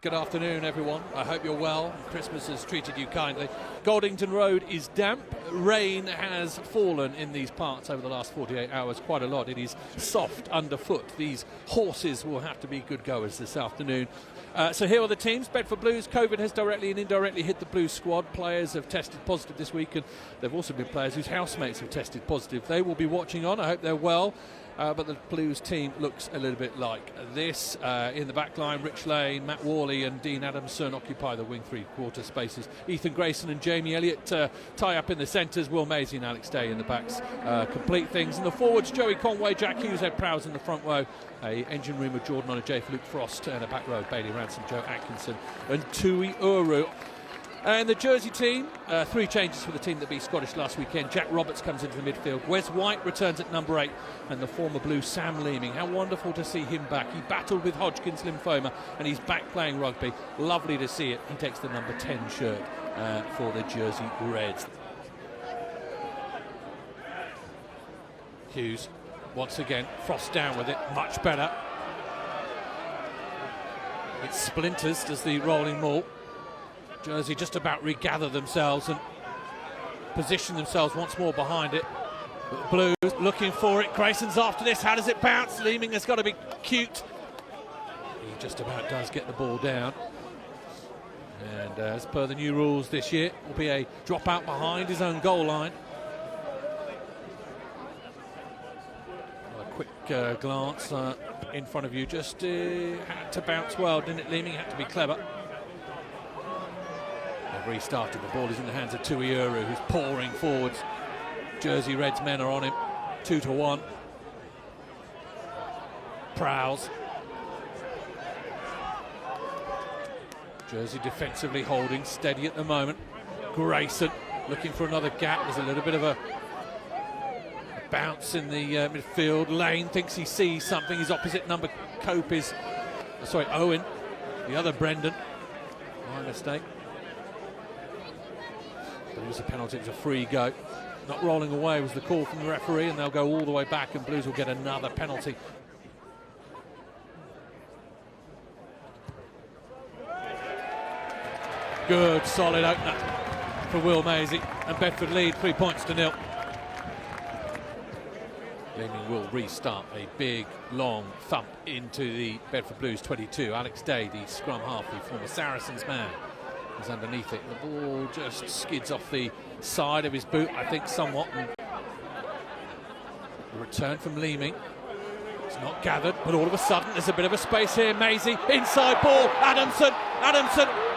Good afternoon, everyone. I hope you're well. Christmas has treated you kindly. Goldington Road is damp. Rain has fallen in these parts over the last 48 hours quite a lot. It is soft underfoot. These horses will have to be good goers this afternoon. So here are the teams. Bedford Blues. COVID has directly and indirectly hit the Blues squad. Players have tested positive this week, and there have also been players whose housemates have tested positive. They will be watching on. I hope they're well. But the Blues team looks a little bit like this. In the back line, Rich Lane, Matt Worley and Dean Adamson occupy the wing three-quarter spaces. Ethan Grayson and Jamie Elliott tie up in the centres. Will Maisey and Alex Day in the backs complete things. In the forwards, Joey Conway, Jack Hughes, Ed Prowse in the front row. A engine room of Jordan Onajay for Luke Frost, and a back row of Bailey Ransom, Joe Atkinson and Tui Uru. And the Jersey team, three changes for the team that beat Scottish last weekend. Jack Roberts comes into the midfield. Wes White returns at number 8, and the former Blue Sam Leeming. How wonderful to see him back. He battled with Hodgkin's lymphoma, and he's back playing rugby. Lovely to see it. He takes the number 10 shirt for the Jersey Reds. Hughes, once again, Frost down with it. Much better. It splinters, does the rolling maul. Jersey just about regather themselves and position themselves once more behind it. But Blues looking for it. Grayson's after this. How does it bounce? Leeming has got to be cute. He just about does get the ball down. And as per the new rules this year, it will be a drop out behind his own goal line. A quick glance in front of you. Just had to bounce well, didn't it? Leeming had to be clever. Restarted. The ball is in the hands of Tui Uru, who's pouring forwards. Jersey Reds men are on him. 2-1. Prowse. Jersey defensively holding steady at the moment. Grayson looking for another gap. There's a little bit of a bounce in the midfield. Lane thinks he sees something. His opposite number Cope is, Owen. The other Brendan. My mistake. It was a penalty, it was a free go. Not rolling away was the call from the referee, and they'll go all the way back, and Blues will get another penalty. Good, solid opener for Will Maisey, and Bedford lead 3-0. Leeming will restart a big, long thump into the Bedford Blues 22. Alex Day, the scrum half, the former Saracens man, is underneath it. The ball just skids off the side of his boot, I think, somewhat. And the return from Leeming. It's not gathered, but all of a sudden there's a bit of a space here. Maisey, inside ball, Adamson,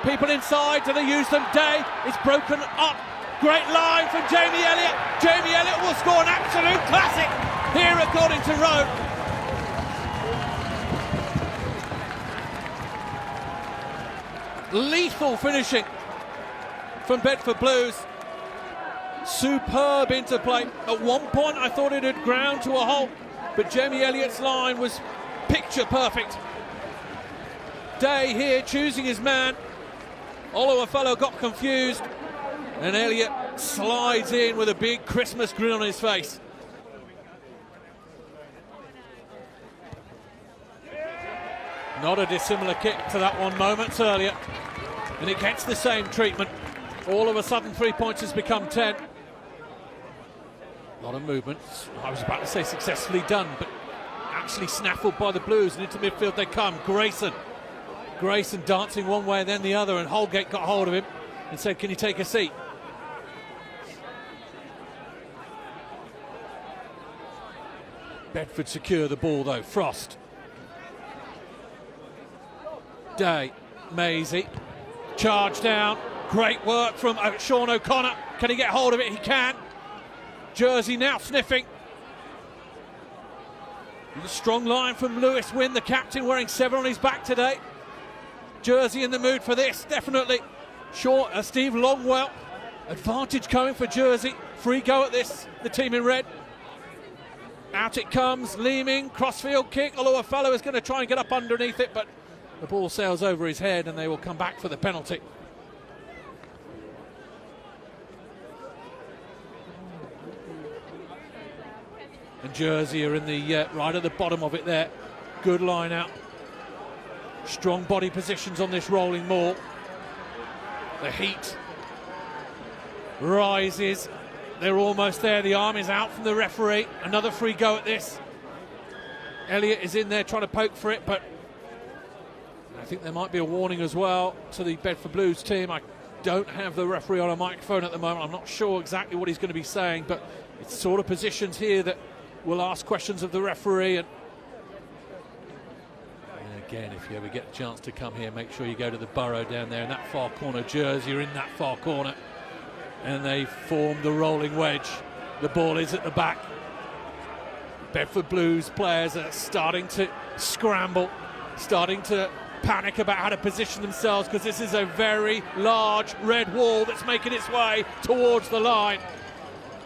people inside, do they use them? Day is broken up. Great line from Jamie Elliott. Jamie Elliott will score an absolute classic here at Goldington Road. Lethal finishing from Bedford Blues. Superb interplay. At one point I thought it had ground to a halt, but Jamie Elliott's line was picture perfect. Day here choosing his man. Oluwafellow got confused, and Elliott slides in with a big Christmas grin on his face. Not a dissimilar kick to that one moments earlier, and it gets the same treatment. All of a sudden 3 points has become 10. A lot of movement. I was about to say successfully done, but actually snaffled by the Blues, and into midfield they come. Grayson dancing one way and then the other, and Holgate got hold of him and said, can you take a seat? Bedford secure the ball though. Frost. Day, Maisey, charge down, great work from Sean O'Connor. Can he get hold of it? He can. Jersey now sniffing. A strong line from Lewis Wynn, the captain, wearing 7 on his back today. Jersey in the mood for this, definitely. Steve Longwell, advantage coming for Jersey. Free go at this, the team in red. Out it comes, Leeming, crossfield kick. Oluwafellow is going to try and get up underneath it, but the ball sails over his head, and they will come back for the penalty. And Jersey are in the right at the bottom of it there. Good line out. Strong body positions on this rolling maul. The heat rises. They're almost there. The arm is out from the referee. Another free go at this. Elliott is in there trying to poke for it, but I think there might be a warning as well to the Bedford Blues team. I don't have the referee on a microphone at the moment. I'm not sure exactly what he's going to be saying, but it's sort of positions here that will ask questions of the referee. And again, if you ever get a chance to come here, make sure you go to the Borough down there in that far corner. Jersey are in that far corner, and they form the rolling wedge. The ball is at the back. Bedford Blues players are starting to scramble, starting to panic about how to position themselves, because this is a very large red wall that's making its way towards the line,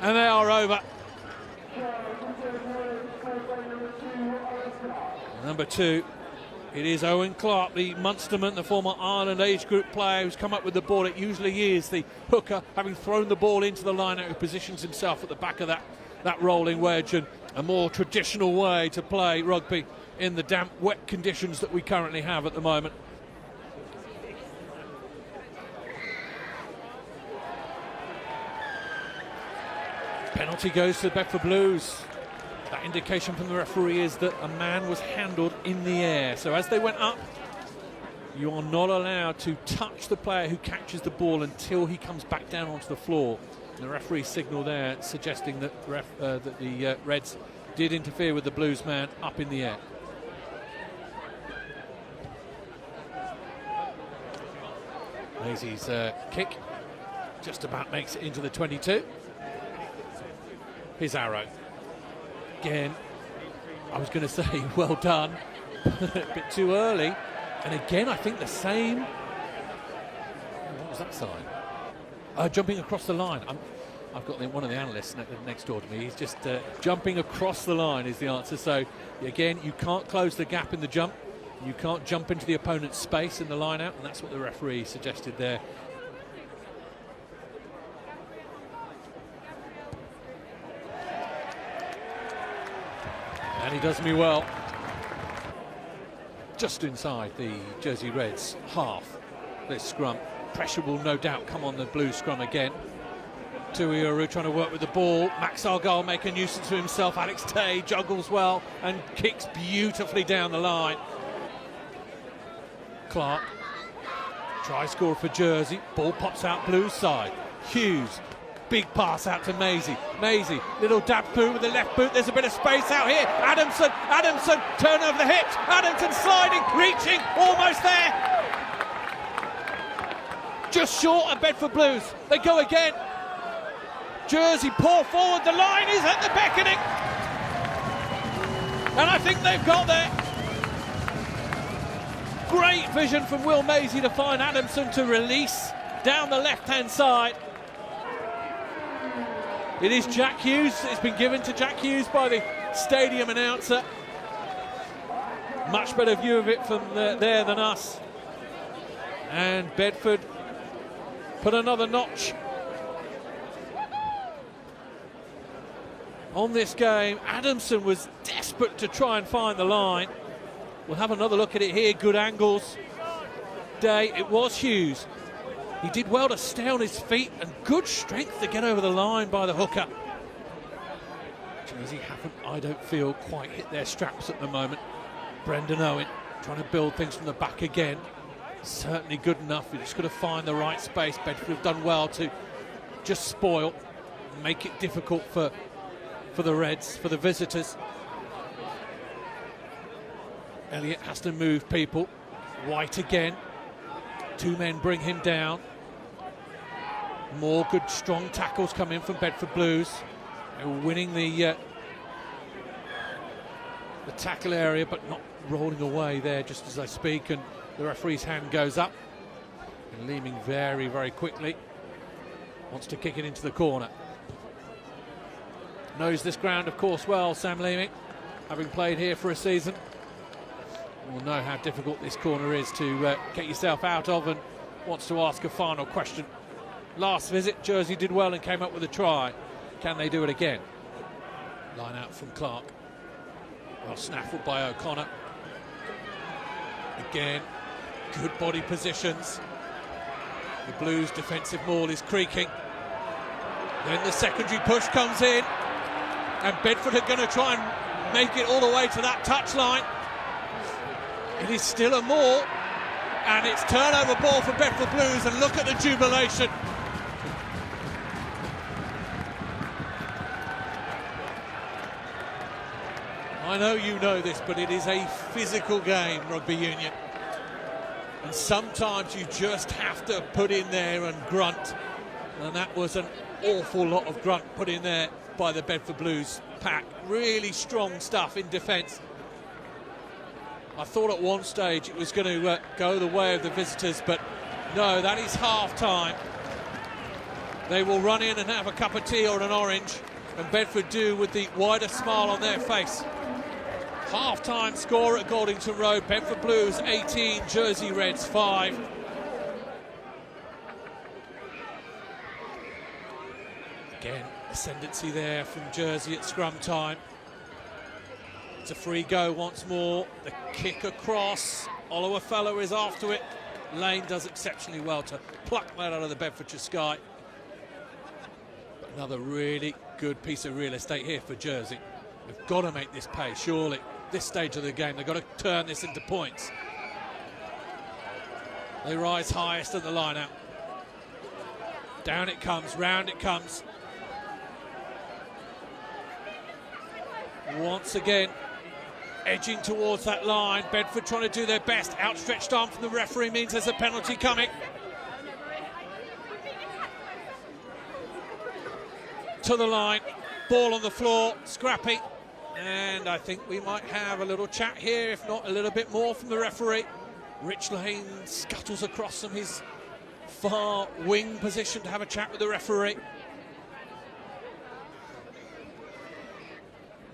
and they are over. Number 2, it is Owen Clark, the Munsterman, the former Ireland age group player who's come up with the ball. It usually is the hooker, having thrown the ball into the line out, who positions himself at the back of that rolling wedge, and a more traditional way to play rugby in the damp, wet conditions that we currently have at the moment. Penalty goes to the Bedford Blues. That indication from the referee is that a man was handled in the air. So as they went up, you are not allowed to touch the player who catches the ball until he comes back down onto the floor. And the referee signal there suggesting that the Reds did interfere with the Blues man up in the air. Maisey's kick just about makes it into the 22. His arrow. Again, I was going to say well done, a bit too early. And again, I think the same. What was that sign? Jumping across the line. I've got one of the analysts next door to me. He's just jumping across the line is the answer. So again, you can't close the gap in the jump. You can't jump into the opponent's space in the line out, and that's what the referee suggested there. And he does me well. Just inside the Jersey Reds half, this scrum. Pressure will no doubt come on the Blues scrum again. Tuiuru trying to work with the ball. Max Argyle make a nuisance of himself. Alex Tay juggles well and kicks beautifully down the line. Clark try score for Jersey. Ball pops out Blues side. Hughes, big pass out to Maisey. Maisey, little dab through with the left boot. There's a bit of space out here. Adamson, turn over the hips. Adamson sliding, reaching, almost there. Just short of Bedford Blues. They go again. Jersey pour forward. The line is at the beckoning. And I think they've got there. Great vision from Will Maisey to find Adamson to release down the left-hand side. It is Jack Hughes. It's been given to Jack Hughes by the stadium announcer. Much better view of it from there than us. And Bedford put another notch on this game. Adamson was desperate to try and find the line. We'll have another look at it here. Good angles. It was Hughes. He did well to stay on his feet, and good strength to get over the line by the hooker. Jersey haven't, I don't feel, quite hit their straps at the moment. Brendan Owen trying to build things from the back again. Certainly good enough. You're just got to find the right space. Bedford have done well to just spoil, make it difficult for the Reds, for the visitors. Elliott has to move people. White again. Two men bring him down. More good, strong tackles come in from Bedford Blues. They're winning the tackle area, but not rolling away there just as I speak. And the referee's hand goes up. And Leeming very, very quickly wants to kick it into the corner. Knows this ground, of course, well, Sam Leeming, having played here for a season. Will know how difficult this corner is to get yourself out of, and wants to ask a final question. Last visit, Jersey did well and came up with a try. Can they do it again? Line out from Clark. Well snaffled by O'Connor. Again, good body positions. The Blues' defensive maul is creaking. Then the secondary push comes in, and Bedford are going to try and make it all the way to that touchline. It is still a maul, and it's turnover ball for Bedford Blues, and look at the jubilation. I know you know this, but it is a physical game, rugby union. And sometimes you just have to put in there and grunt. And that was an awful lot of grunt put in there by the Bedford Blues pack. Really strong stuff in defence. I thought at one stage it was going to go the way of the visitors, but no, that is half-time. They will run in and have a cup of tea or an orange, and Bedford do with the widest smile on their face. Half-time score at Goldington Road, Bedford Blues 18, Jersey Reds 5. Again, ascendancy there from Jersey at scrum time. It's a free go once more. The kick across. Oluwafellow is after it. Lane does exceptionally well to pluck that out of the Bedfordshire sky. But another really good piece of real estate here for Jersey. They've got to make this pay, surely. This stage of the game, they've got to turn this into points. They rise highest at the line-out. Down it comes, round it comes. Once again, edging towards that line. Bedford trying to do their best. Outstretched arm from the referee means there's a penalty coming. To the line, ball on the floor, scrappy. And I think we might have a little chat here, if not a little bit more from the referee. Rich Lane scuttles across from his far wing position to have a chat with the referee.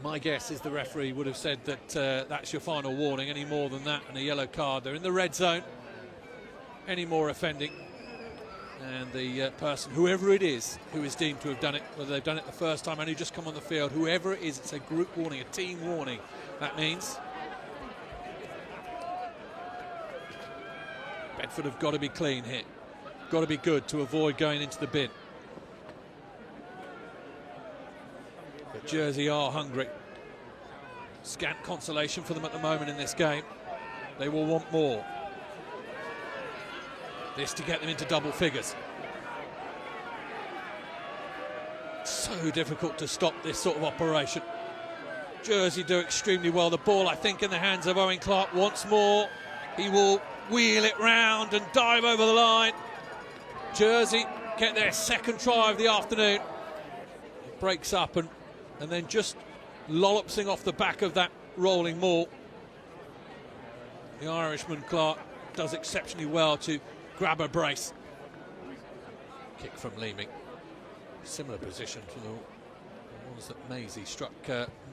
My guess is the referee would have said that that's your final warning. Any more than that and a yellow card, they're in the red zone. Any more offending, and the person, whoever it is, who is deemed to have done it, whether they've done it the first time and who just come on the field, whoever it is, it's a group warning, a team warning. That means Bedford have got to be clean here, got to be good to avoid going into the bin. But Jersey are hungry. Scant consolation for them at the moment in this game. They will want more. This to get them into double figures. So difficult to stop this sort of operation. Jersey do extremely well. The ball, I think, in the hands of Owen Clark once more. He will wheel it round and dive over the line. Jersey get their second try of the afternoon. It breaks up and then just lollopsing off the back of that rolling maul. The Irishman Clark does exceptionally well to grab a brace. Kick from Leeming. Similar position to the ones that Maisey struck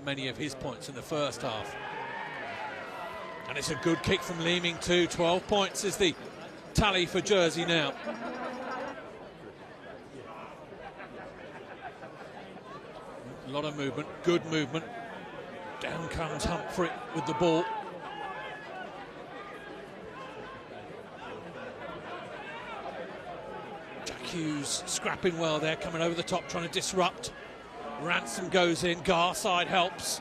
many of his points in the first half. And it's a good kick from Leeming too. 12 points is the tally for Jersey now. A lot of movement, good movement. Down comes Humphrey with the ball. Jack Hughes scrapping well there, coming over the top, trying to disrupt. Ransom goes in, Garside helps.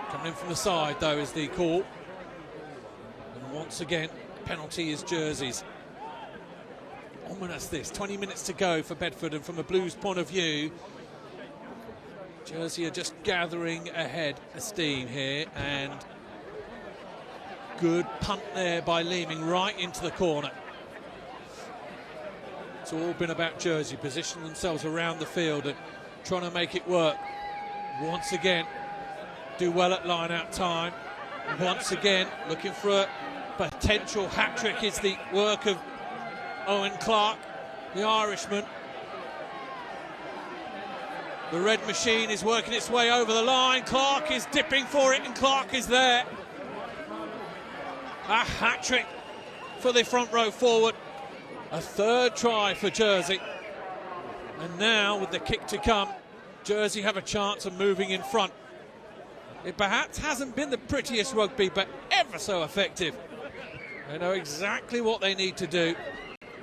Coming in from the side, though, is the call. And once again, penalty is Jersey's. Ominous this, 20 minutes to go for Bedford, and from a Blues point of view, Jersey are just gathering ahead of steam here, and good punt there by Leeming right into the corner. It's all been about Jersey positioning themselves around the field and trying to make it work. Once again, do well at line-out time. Once again, looking for a potential hat-trick is the work of Owen Clark, the Irishman. The red machine is working its way over the line. Clark is dipping for it, and Clark is there. A hat-trick for the front row forward. A third try for Jersey. And now, with the kick to come, Jersey have a chance of moving in front. It perhaps hasn't been the prettiest rugby, but ever so effective. They know exactly what they need to do,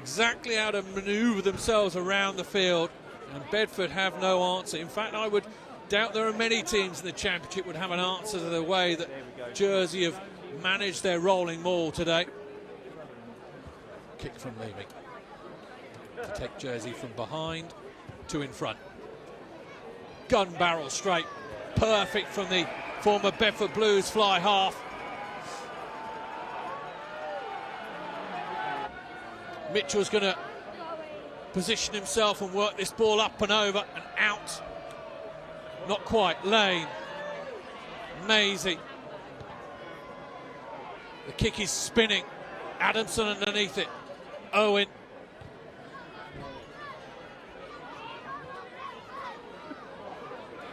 exactly how to manoeuvre themselves around the field, and Bedford have no answer. In fact, I would doubt there are many teams in the Championship would have an answer to the way that Jersey have managed their rolling maul today. Kick from Levy to take Jersey from behind to in front. Gun barrel straight, perfect from the former Bedford Blues fly half. Mitchell's going to position himself and work this ball up and over and out. Not quite. Lane. Maisey. The kick is spinning. Adamson underneath it. Owen.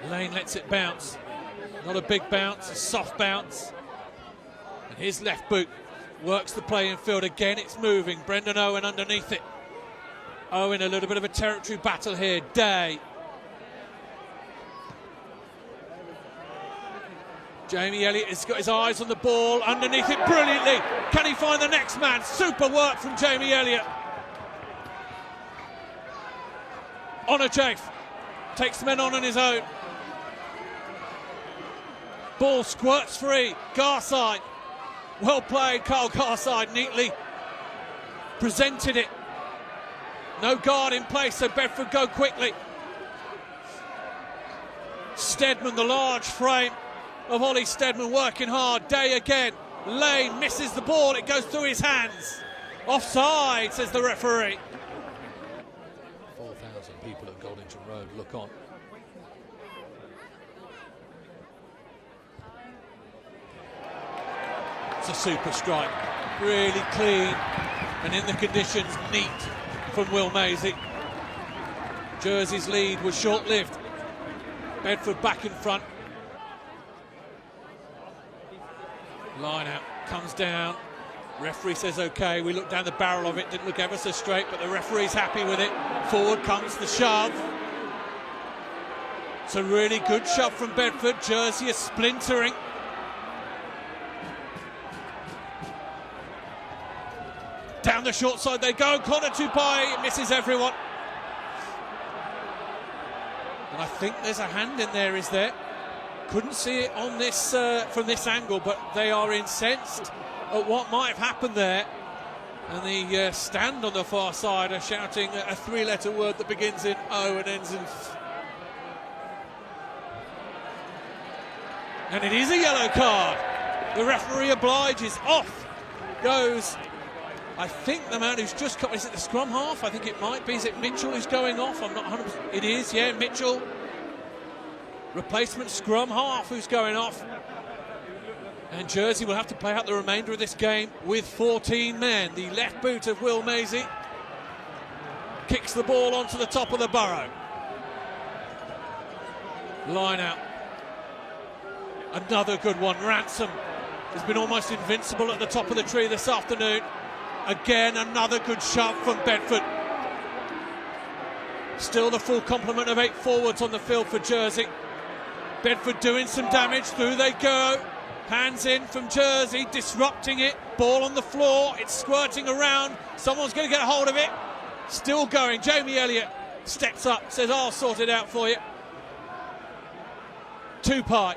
Lane lets it bounce. Not a big bounce, a soft bounce. And his left boot works the playing field again. It's moving. Brendan Owen underneath it. Owen, a little bit of a territory battle here. Day. Jamie Elliott has got his eyes on the ball. Underneath it brilliantly. Can he find the next man? Super work from Jamie Elliott. Onachafe takes the men on his own. Ball squirts free. Garside. Well played, Carl Garside, neatly presented it. No guard in place, so Bedford go quickly. Steadman, the large frame of Ollie Steadman, working hard. Day again. Lane misses the ball, it goes through his hands. Offside, says the referee. 4,000 people at Goldington Road look on. It's a super strike, really clean and in the conditions, neat from Will Maisey. Jersey's lead was short-lived. Bedford back in front. Line out, comes down. Referee says okay, we looked down the barrel of it, didn't look ever so straight, but the referee's happy with it. Forward comes the shove. It's a really good shove from Bedford. Jersey is splintering. Down the short side they go. Connor Tupai misses everyone. And I think there's a hand in there, is there? Couldn't see it on this from this angle, but they are incensed at what might have happened there. And the stand on the far side are shouting a three-letter word that begins in O and ends in F. And it is a yellow card. The referee obliges. Off goes, I think, the man who's just come. Is it the scrum half? I think it might be. Is it Mitchell who's going off? I'm not 100%. It is, yeah, Mitchell. Replacement scrum half who's going off. And Jersey will have to play out the remainder of this game with 14 men. The left boot of Will Maisey kicks the ball onto the top of the burrow. Line out. Another good one. Ransom has been almost invincible at the top of the tree this afternoon. Again, another good shove from Bedford. Still the full complement of 8 forwards on the field for Jersey. Bedford doing some damage. Through they go. Hands in from Jersey, disrupting it. Ball on the floor. It's squirting around. Someone's going to get a hold of it. Still going. Jamie Elliott steps up, says, I'll sort it out for you. Tupai,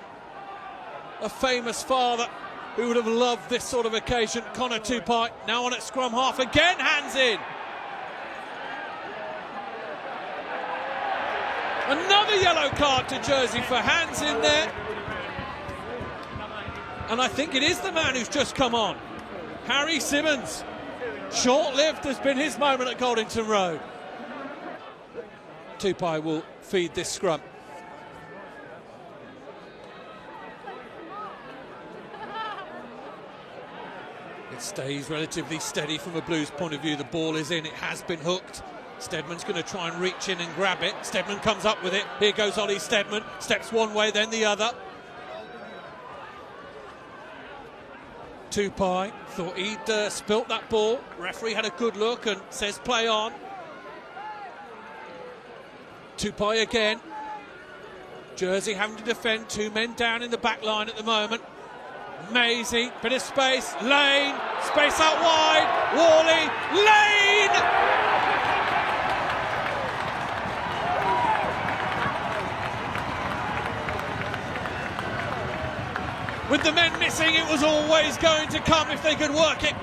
a famous father who would have loved this sort of occasion. Connor Tupai now on at scrum half again. Hands in. Another yellow card to Jersey for hands in there. And I think it is the man who's just come on. Harry Simmons. Short-lived has been his moment at Goldington Road. Tupai will feed this scrum. It stays relatively steady from a Blues point of view. The ball is in, it has been hooked. Steadman's going to try and reach in and grab it. Steadman comes up with it. Here goes Ollie Steadman. Steps one way, then the other. Tupai thought he'd spilt that ball. Referee had a good look and says play on. Tupai again. Jersey having to defend, 2 men down in the back line at the moment. Maisey, bit of space, Lane, space out wide, Worley, Lane! With the men missing, it was always going to come if they could work it.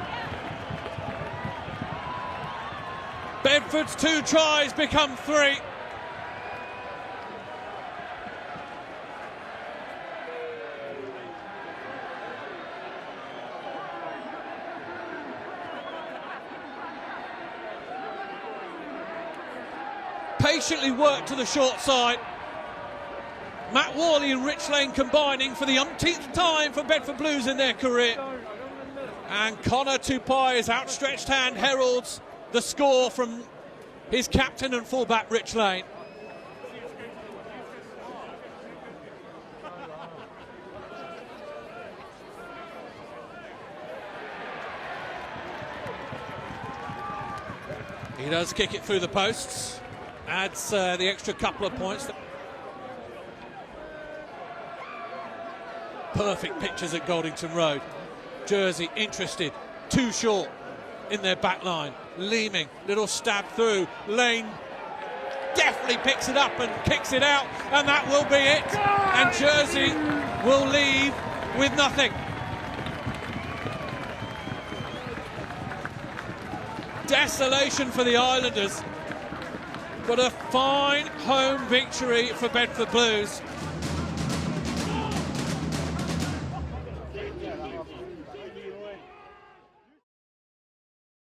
Bedford's 2 tries become 3. Patiently worked to the short side. Matt Worley and Rich Lane combining for the umpteenth time for Bedford Blues in their career. And Connor Tupai's outstretched hand heralds the score from his captain and fullback Rich Lane. He does kick it through the posts, adds the extra couple of points. Perfect pictures at Goldington Road. Jersey interested, too short in their back line. Leeming, little stab through. Lane definitely picks it up and kicks it out, and that will be it. And Jersey will leave with nothing. Desolation for the Islanders, but a fine home victory for Bedford Blues.